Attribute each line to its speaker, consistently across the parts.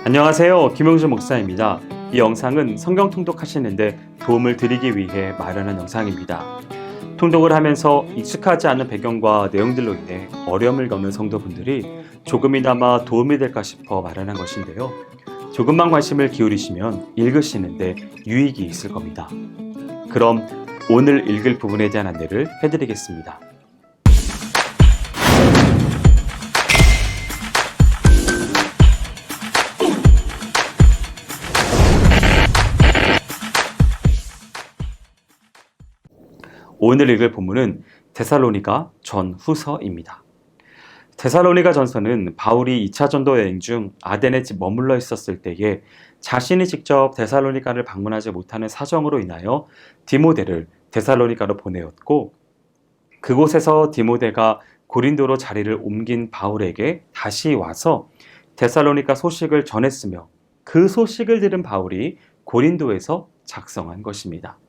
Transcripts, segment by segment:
Speaker 1: 안녕하세요. 김용준 목사입니다. 이 영상은 성경 통독하시는데 도움을 드리기 위해 마련한 영상입니다. 통독을 하면서 익숙하지 않은 배경과 내용들로 인해 어려움을 겪는 성도분들이 조금이나마 도움이 될까 싶어 마련한 것인데요. 조금만 관심을 기울이시면 읽으시는데 유익이 있을 겁니다. 그럼 오늘 읽을 부분에 대한 안내를 해드리겠습니다. 오늘 읽을 본문은 데살로니가 전후서입니다. 데살로니가 전서는 바울이 2차 전도 여행 중 아덴에 머물러 있었을 때에 자신이 직접 데살로니가를 방문하지 못하는 사정으로 인하여 디모데를 데살로니가로 보내었고, 그곳에서 디모데가 고린도로 자리를 옮긴 바울에게 다시 와서 데살로니가 소식을 전했으며, 그 소식을 들은 바울이 고린도에서 작성한 것입니다.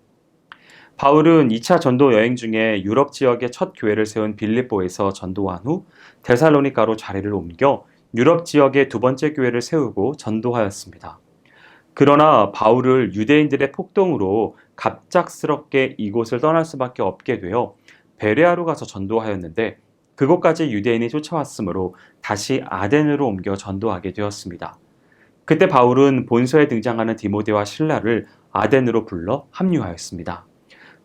Speaker 1: 바울은 2차 전도 여행 중에 유럽 지역에 첫 교회를 세운 빌립보에서 전도한 후 데살로니가로 자리를 옮겨 유럽 지역에 두 번째 교회를 세우고 전도하였습니다. 그러나 바울을 유대인들의 폭동으로 갑작스럽게 이곳을 떠날 수밖에 없게 되어 베레아로 가서 전도하였는데, 그곳까지 유대인이 쫓아왔으므로 다시 아덴으로 옮겨 전도하게 되었습니다. 그때 바울은 본서에 등장하는 디모데와 실라를 아덴으로 불러 합류하였습니다.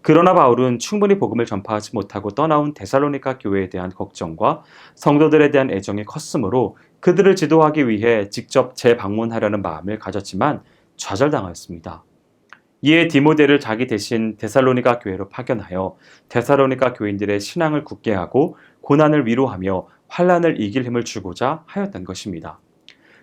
Speaker 1: 그러나 바울은 충분히 복음을 전파하지 못하고 떠나온 데살로니가 교회에 대한 걱정과 성도들에 대한 애정이 컸으므로 그들을 지도하기 위해 직접 재방문하려는 마음을 가졌지만 좌절당하였습니다. 이에 디모데를 자기 대신 데살로니가 교회로 파견하여 데살로니가 교인들의 신앙을 굳게 하고 고난을 위로하며 환난을 이길 힘을 주고자 하였던 것입니다.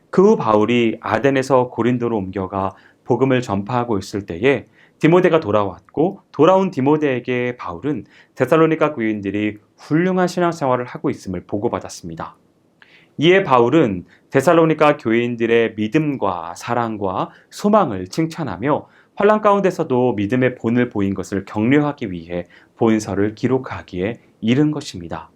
Speaker 1: 그 후 바울이 아덴에서 고린도로 옮겨가 복음을 전파하고 있을 때에 디모데가 돌아왔고, 돌아온 디모데에게 바울은 데살로니가 교인들이 훌륭한 신앙생활을 하고 있음을 보고받았습니다. 이에 바울은 데살로니가 교인들의 믿음과 사랑과 소망을 칭찬하며 환난 가운데서도 믿음의 본을 보인 것을 격려하기 위해 본서를 기록하기에 이른 것입니다.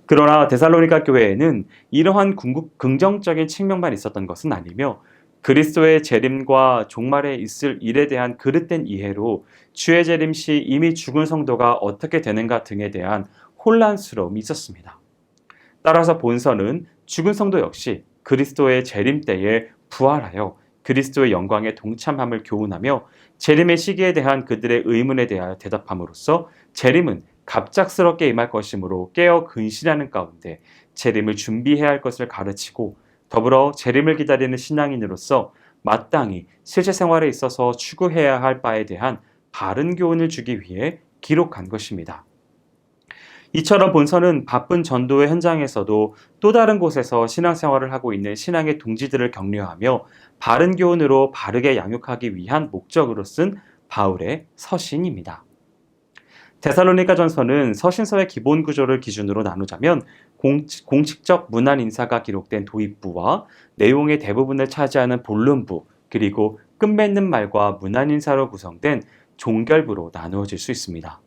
Speaker 1: 그러나 데살로니가 교회에는 이러한 긍정적인 측면만 있었던 것은 아니며, 그리스도의 재림과 종말에 있을 일에 대한 그릇된 이해로 주의 재림 시 이미 죽은 성도가 어떻게 되는가 등에 대한 혼란스러움이 있었습니다. 따라서 본서는 죽은 성도 역시 그리스도의 재림 때에 부활하여 그리스도의 영광에 동참함을 교훈하며, 재림의 시기에 대한 그들의 의문에 대하여 대답함으로써 재림은 갑작스럽게 임할 것이므로 깨어 근신하는 가운데 재림을 준비해야 할 것을 가르치고, 더불어 재림을 기다리는 신앙인으로서 마땅히 실제 생활에 있어서 추구해야 할 바에 대한 바른 교훈을 주기 위해 기록한 것입니다. 이처럼 본서는 바쁜 전도의 현장에서도 또 다른 곳에서 신앙생활을 하고 있는 신앙의 동지들을 격려하며 바른 교훈으로 바르게 양육하기 위한 목적으로 쓴 바울의 서신입니다. 데살로니가 전서는 서신서의 기본 구조를 기준으로 나누자면 공식적 문안 인사가 기록된 도입부와 내용의 대부분을 차지하는 본론부, 그리고 끝맺는 말과 문안 인사로 구성된 종결부로 나누어질 수 있습니다.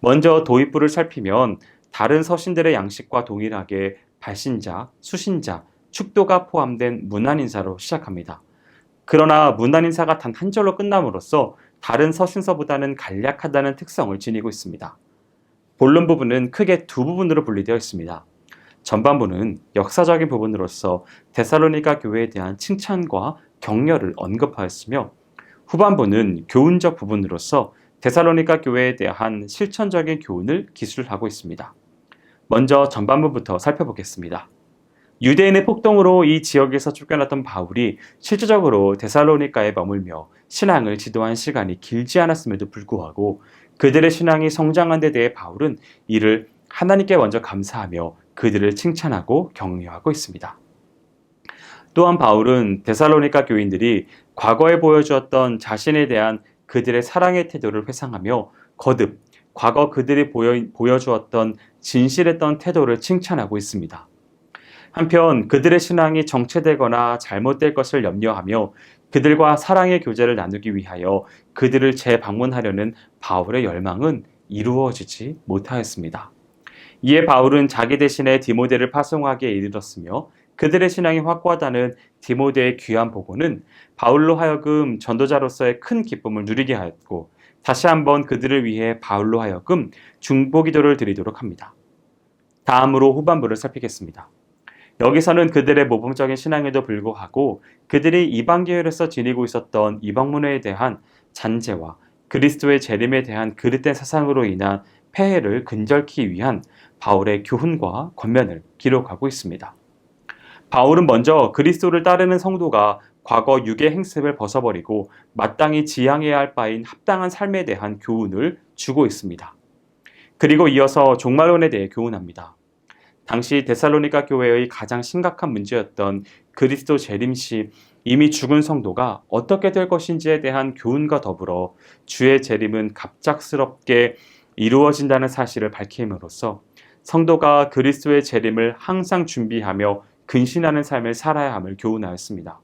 Speaker 1: 먼저 도입부를 살피면 다른 서신들의 양식과 동일하게 발신자, 수신자, 축도가 포함된 문안 인사로 시작합니다. 그러나 문안 인사가 단 한 절로 끝남으로써 다른 서신서보다는 간략하다는 특성을 지니고 있습니다. 본론 부분은 크게 두 부분으로 분리되어 있습니다. 전반부는 역사적인 부분으로서 데살로니가 교회에 대한 칭찬과 격려를 언급하였으며, 후반부는 교훈적 부분으로서 데살로니가 교회에 대한 실천적인 교훈을 기술하고 있습니다. 먼저 전반부부터 살펴보겠습니다. 유대인의 폭동으로 이 지역에서 쫓겨났던 바울이 실질적으로 데살로니가에 머물며 신앙을 지도한 시간이 길지 않았음에도 불구하고 그들의 신앙이 성장한 데 대해 바울은 이를 하나님께 먼저 감사하며 그들을 칭찬하고 격려하고 있습니다. 또한 바울은 데살로니가 교인들이 과거에 보여주었던 자신에 대한 그들의 사랑의 태도를 회상하며 거듭 과거 그들이 보여주었던 진실했던 태도를 칭찬하고 있습니다. 한편 그들의 신앙이 정체되거나 잘못될 것을 염려하며 그들과 사랑의 교제를 나누기 위하여 그들을 재방문하려는 바울의 열망은 이루어지지 못하였습니다. 이에 바울은 자기 대신에 디모데를 파송하기에 이르렀으며 그들의 신앙이 확고하다는 디모데의 귀한 보고는 바울로 하여금 전도자로서의 큰 기쁨을 누리게 하였고, 다시 한번 그들을 위해 바울로 하여금 중보기도를 드리도록 합니다. 다음으로 후반부를 살피겠습니다. 여기서는 그들의 모범적인 신앙에도 불구하고 그들이 이방교회로서 지니고 있었던 이방문화에 대한 잔재와 그리스도의 재림에 대한 그릇된 사상으로 인한 폐해를 근절케 위한 바울의 교훈과 권면을 기록하고 있습니다. 바울은 먼저 그리스도를 따르는 성도가 과거 육의 행습을 벗어버리고 마땅히 지향해야 할 바인 합당한 삶에 대한 교훈을 주고 있습니다. 그리고 이어서 종말론에 대해 교훈합니다. 당시 데살로니가 교회의 가장 심각한 문제였던 그리스도 재림 시 이미 죽은 성도가 어떻게 될 것인지에 대한 교훈과 더불어 주의 재림은 갑작스럽게 이루어진다는 사실을 밝힘으로써 성도가 그리스도의 재림을 항상 준비하며 근신하는 삶을 살아야 함을 교훈하였습니다.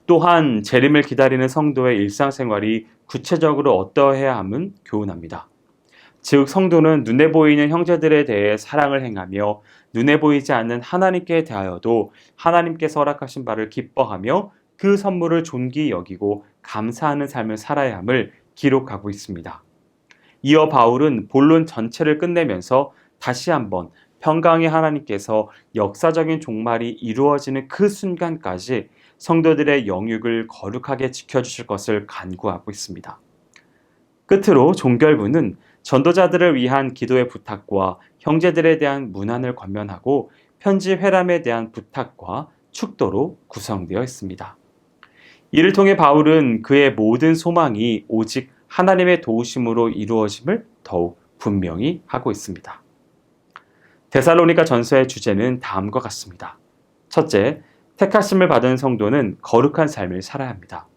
Speaker 1: 또한 재림을 기다리는 성도의 일상생활이 구체적으로 어떠해야 함은 교훈합니다. 즉 성도는 눈에 보이는 형제들에 대해 사랑을 행하며 눈에 보이지 않는 하나님께 대하여도 하나님께서 허락하신 바를 기뻐하며 그 선물을 존귀히 여기고 감사하는 삶을 살아야 함을 기록하고 있습니다. 이어 바울은 본론 전체를 끝내면서 다시 한번 평강의 하나님께서 역사적인 종말이 이루어지는 그 순간까지 성도들의 영육을 거룩하게 지켜주실 것을 간구하고 있습니다. 끝으로 종결부는 전도자들을 위한 기도의 부탁과 형제들에 대한 문안을 권면하고 편지 회람에 대한 부탁과 축도로 구성되어 있습니다. 이를 통해 바울은 그의 모든 소망이 오직 하나님의 도우심으로 이루어짐을 더욱 분명히 하고 있습니다. 데살로니가 전서의 주제는 다음과 같습니다. 첫째, 택하심을 받은 성도는 거룩한 삶을 살아야 합니다.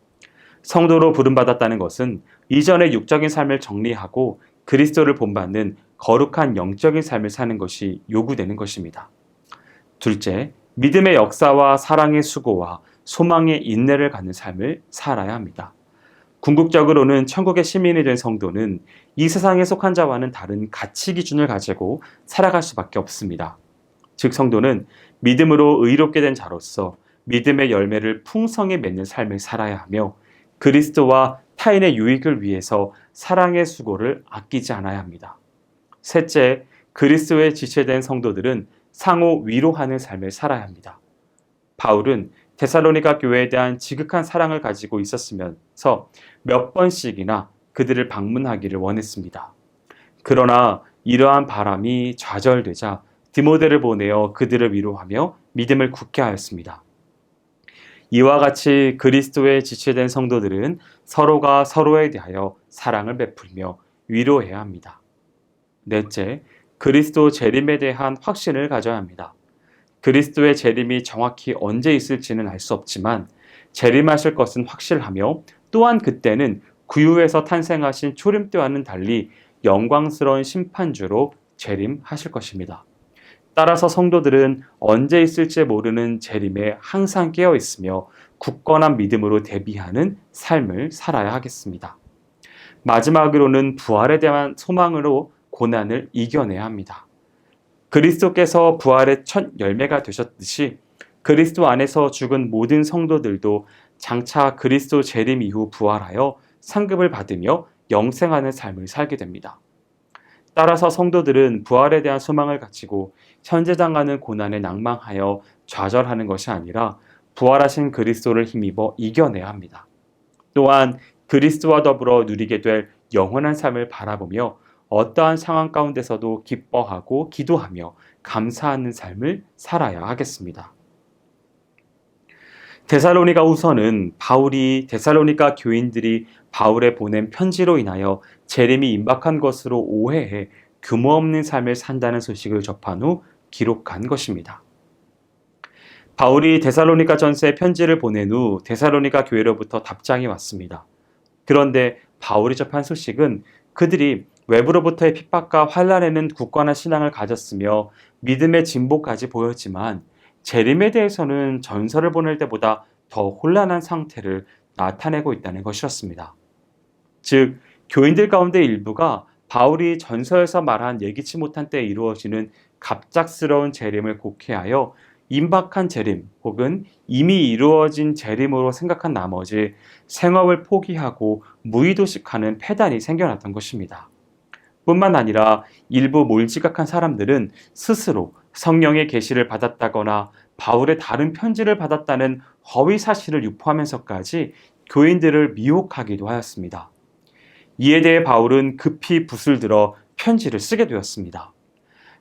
Speaker 1: 성도로 부름받았다는 것은 이전의 육적인 삶을 정리하고 그리스도를 본받는 거룩한 영적인 삶을 사는 것이 요구되는 것입니다. 둘째, 믿음의 역사와 사랑의 수고와 소망의 인내를 갖는 삶을 살아야 합니다. 궁극적으로는 천국의 시민이 된 성도는 이 세상에 속한 자와는 다른 가치 기준을 가지고 살아갈 수밖에 없습니다. 즉 성도는 믿음으로 의롭게 된 자로서 믿음의 열매를 풍성히 맺는 삶을 살아야 하며 그리스도와 타인의 유익을 위해서 사랑의 수고를 아끼지 않아야 합니다. 셋째, 그리스도에 지체된 성도들은 상호 위로하는 삶을 살아야 합니다. 바울은 데살로니가 교회에 대한 지극한 사랑을 가지고 있었으면서 몇 번씩이나 그들을 방문하기를 원했습니다. 그러나 이러한 바람이 좌절되자 디모데를 보내어 그들을 위로하며 믿음을 굳게 하였습니다. 이와 같이 그리스도에 지체된 성도들은 서로가 서로에 대하여 사랑을 베풀며 위로해야 합니다. 넷째, 그리스도 재림에 대한 확신을 가져야 합니다. 그리스도의 재림이 정확히 언제 있을지는 알 수 없지만 재림하실 것은 확실하며 또한 그때는 구유에서 탄생하신 초림 때와는 달리 영광스러운 심판주로 재림하실 것입니다. 따라서 성도들은 언제 있을지 모르는 재림에 항상 깨어 있으며 굳건한 믿음으로 대비하는 삶을 살아야 하겠습니다. 마지막으로는 부활에 대한 소망으로 고난을 이겨내야 합니다. 그리스도께서 부활의 첫 열매가 되셨듯이 그리스도 안에서 죽은 모든 성도들도 장차 그리스도 재림 이후 부활하여 상급을 받으며 영생하는 삶을 살게 됩니다. 따라서 성도들은 부활에 대한 소망을 가지고 현재 당하는 고난에 낭망하여 좌절하는 것이 아니라 부활하신 그리스도를 힘입어 이겨내야 합니다. 또한 그리스도와 더불어 누리게 될 영원한 삶을 바라보며 어떠한 상황 가운데서도 기뻐하고 기도하며 감사하는 삶을 살아야 하겠습니다. 데살로니가 후서는 바울이 데살로니가 교인들이 바울에 보낸 편지로 인하여 재림이 임박한 것으로 오해해 규모 없는 삶을 산다는 소식을 접한 후 기록한 것입니다. 바울이 데살로니가 전서에 편지를 보낸 후 데살로니가 교회로부터 답장이 왔습니다. 그런데 바울이 접한 소식은 그들이 외부로부터의 핍박과 환난에는 굳건한 신앙을 가졌으며 믿음의 진보까지 보였지만 재림에 대해서는 전서를 보낼 때보다 더 혼란한 상태를 나타내고 있다는 것이었습니다. 즉 교인들 가운데 일부가 바울이 전서에서 말한 예기치 못한 때에 이루어지는 갑작스러운 재림을 곡해하여 임박한 재림 혹은 이미 이루어진 재림으로 생각한 나머지 생업을 포기하고 무의도식하는 폐단이 생겨났던 것입니다. 뿐만 아니라 일부 몰지각한 사람들은 스스로 성령의 계시를 받았다거나 바울의 다른 편지를 받았다는 허위 사실을 유포하면서까지 교인들을 미혹하기도 하였습니다. 이에 대해 바울은 급히 붓을 들어 편지를 쓰게 되었습니다.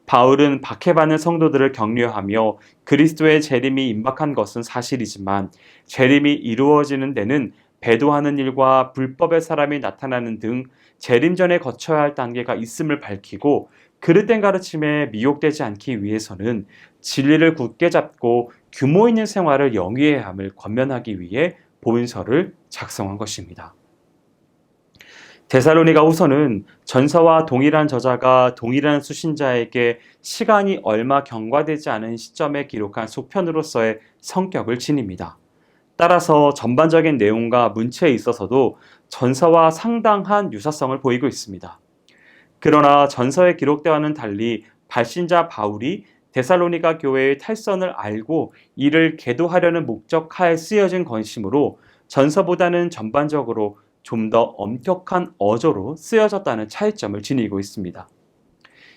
Speaker 1: 바울은 박해받는 성도들을 격려하며 그리스도의 재림이 임박한 것은 사실이지만 재림이 이루어지는 데는 배도하는 일과 불법의 사람이 나타나는 등 재림 전에 거쳐야 할 단계가 있음을 밝히고 그릇된 가르침에 미혹되지 않기 위해서는 진리를 굳게 잡고 규모 있는 생활을 영위해야 함을 권면하기 위해 보인서를 작성한 것입니다. 데살로니가 후서는 전서와 동일한 저자가 동일한 수신자에게 시간이 얼마 경과되지 않은 시점에 기록한 소편으로서의 성격을 지닙니다. 따라서 전반적인 내용과 문체에 있어서도 전서와 상당한 유사성을 보이고 있습니다. 그러나 전서에 기록되어와는 달리 발신자 바울이 데살로니가 교회의 탈선을 알고 이를 계도하려는 목적하에 쓰여진 건심으로 전서보다는 전반적으로 좀 더 엄격한 어조로 쓰여졌다는 차이점을 지니고 있습니다.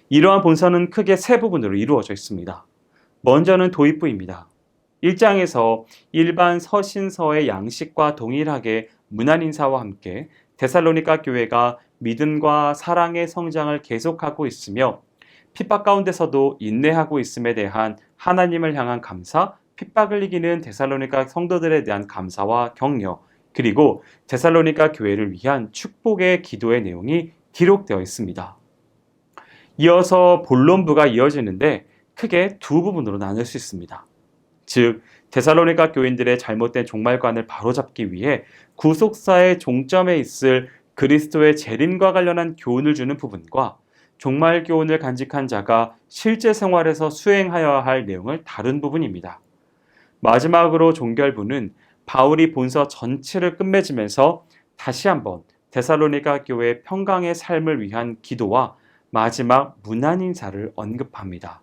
Speaker 1: 이러한 본서는 크게 세 부분으로 이루어져 있습니다. 먼저는 도입부입니다. 1장에서 일반 서신서의 양식과 동일하게 문안 인사와 함께 데살로니가 교회가 믿음과 사랑의 성장을 계속하고 있으며 핍박 가운데서도 인내하고 있음에 대한 하나님을 향한 감사, 핍박을 이기는 데살로니가 성도들에 대한 감사와 격려, 그리고 데살로니가 교회를 위한 축복의 기도의 내용이 기록되어 있습니다. 이어서 본론부가 이어지는데 크게 두 부분으로 나눌 수 있습니다. 즉, 데살로니가 교인들의 잘못된 종말관을 바로잡기 위해 구속사의 종점에 있을 그리스도의 재림과 관련한 교훈을 주는 부분과 종말 교훈을 간직한 자가 실제 생활에서 수행하여야 할 내용을 다룬 부분입니다. 마지막으로 종결부는 바울이 본서 전체를 끝맺으면서 다시 한번 데살로니가 교회의 평강의 삶을 위한 기도와 마지막 문안 인사를 언급합니다.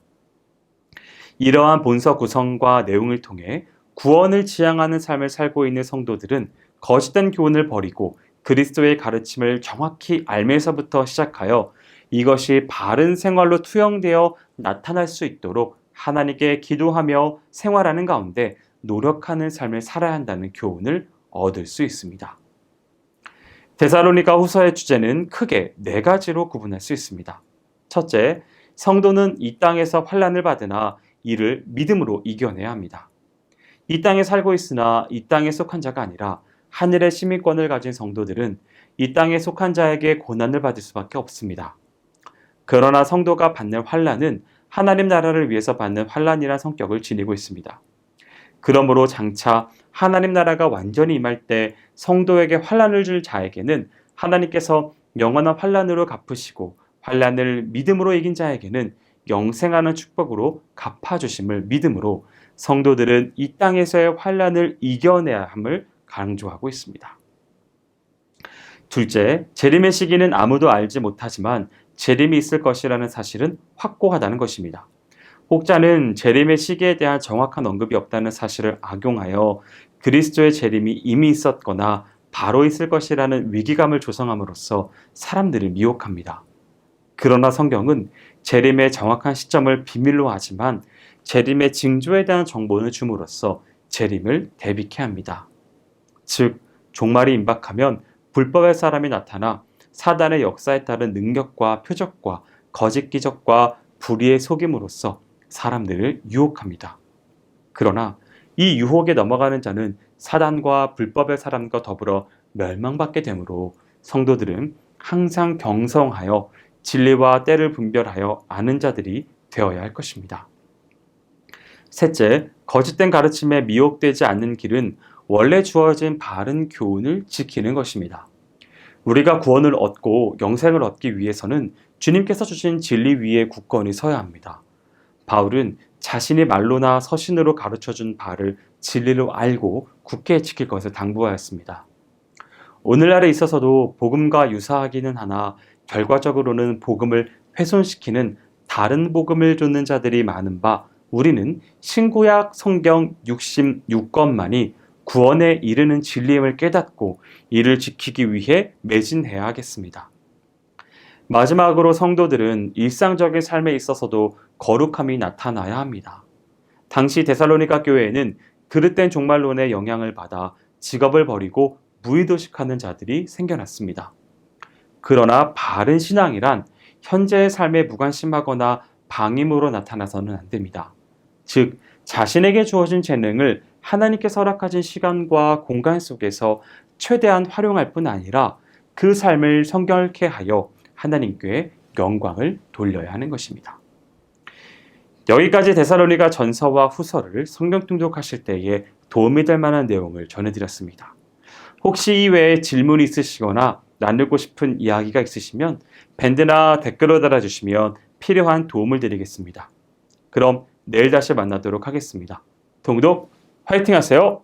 Speaker 1: 이러한 본서 구성과 내용을 통해 구원을 지향하는 삶을 살고 있는 성도들은 거짓된 교훈을 버리고 그리스도의 가르침을 정확히 알면서부터 시작하여 이것이 바른 생활로 투영되어 나타날 수 있도록 하나님께 기도하며 생활하는 가운데 노력하는 삶을 살아야 한다는 교훈을 얻을 수 있습니다. 데살로니가 후서의 주제는 크게 네 가지로 구분할 수 있습니다. 첫째, 성도는 이 땅에서 환난을 받으나 이를 믿음으로 이겨내야 합니다. 이 땅에 살고 있으나 이 땅에 속한 자가 아니라 하늘의 시민권을 가진 성도들은 이 땅에 속한 자에게 고난을 받을 수밖에 없습니다. 그러나 성도가 받는 환난은 하나님 나라를 위해서 받는 환난이란 성격을 지니고 있습니다. 그러므로 장차 하나님 나라가 완전히 임할 때 성도에게 환난을 줄 자에게는 하나님께서 영원한 환난으로 갚으시고 환난을 믿음으로 이긴 자에게는 영생하는 축복으로 갚아주심을 믿음으로 성도들은 이 땅에서의 환난을 이겨내야 함을 강조하고 있습니다. 둘째, 재림의 시기는 아무도 알지 못하지만 재림이 있을 것이라는 사실은 확고하다는 것입니다. 혹자는 재림의 시기에 대한 정확한 언급이 없다는 사실을 악용하여 그리스도의 재림이 이미 있었거나 바로 있을 것이라는 위기감을 조성함으로써 사람들을 미혹합니다. 그러나 성경은 재림의 정확한 시점을 비밀로 하지만 재림의 징조에 대한 정보를 줌으로써 재림을 대비케 합니다. 즉, 종말이 임박하면 불법의 사람이 나타나 사단의 역사에 따른 능력과 표적과 거짓 기적과 불의의 속임으로써 사람들을 유혹합니다. 그러나 이 유혹에 넘어가는 자는 사단과 불법의 사람과 더불어 멸망받게 되므로 성도들은 항상 경성하여 진리와 때를 분별하여 아는 자들이 되어야 할 것입니다. 셋째, 거짓된 가르침에 미혹되지 않는 길은 원래 주어진 바른 교훈을 지키는 것입니다. 우리가 구원을 얻고 영생을 얻기 위해서는 주님께서 주신 진리 위에 굳건히 서야 합니다. 바울은 자신이 말로나 서신으로 가르쳐준 바를 진리로 알고 굳게 지킬 것을 당부하였습니다. 오늘날에 있어서도 복음과 유사하기는 하나 결과적으로는 복음을 훼손시키는 다른 복음을 쫓는 자들이 많은 바 우리는 신구약 성경 66권만이 구원에 이르는 진리임을 깨닫고 이를 지키기 위해 매진해야 하겠습니다. 마지막으로 성도들은 일상적인 삶에 있어서도 거룩함이 나타나야 합니다. 당시 데살로니가 교회에는 그릇된 종말론의 영향을 받아 직업을 버리고 무의도식하는 자들이 생겨났습니다. 그러나 바른 신앙이란 현재의 삶에 무관심하거나 방임으로 나타나서는 안 됩니다. 즉, 자신에게 주어진 재능을 하나님께서 허락하신 시간과 공간 속에서 최대한 활용할 뿐 아니라 그 삶을 성결케 하여 하나님께 영광을 돌려야 하는 것입니다. 여기까지 데살로니가 전서와 후서를 성경 통독하실 때에 도움이 될 만한 내용을 전해드렸습니다. 혹시 이외에 질문이 있으시거나 나누고 싶은 이야기가 있으시면 밴드나 댓글로 달아주시면 필요한 도움을 드리겠습니다. 그럼 내일 다시 만나도록 하겠습니다. 통독 화이팅 하세요!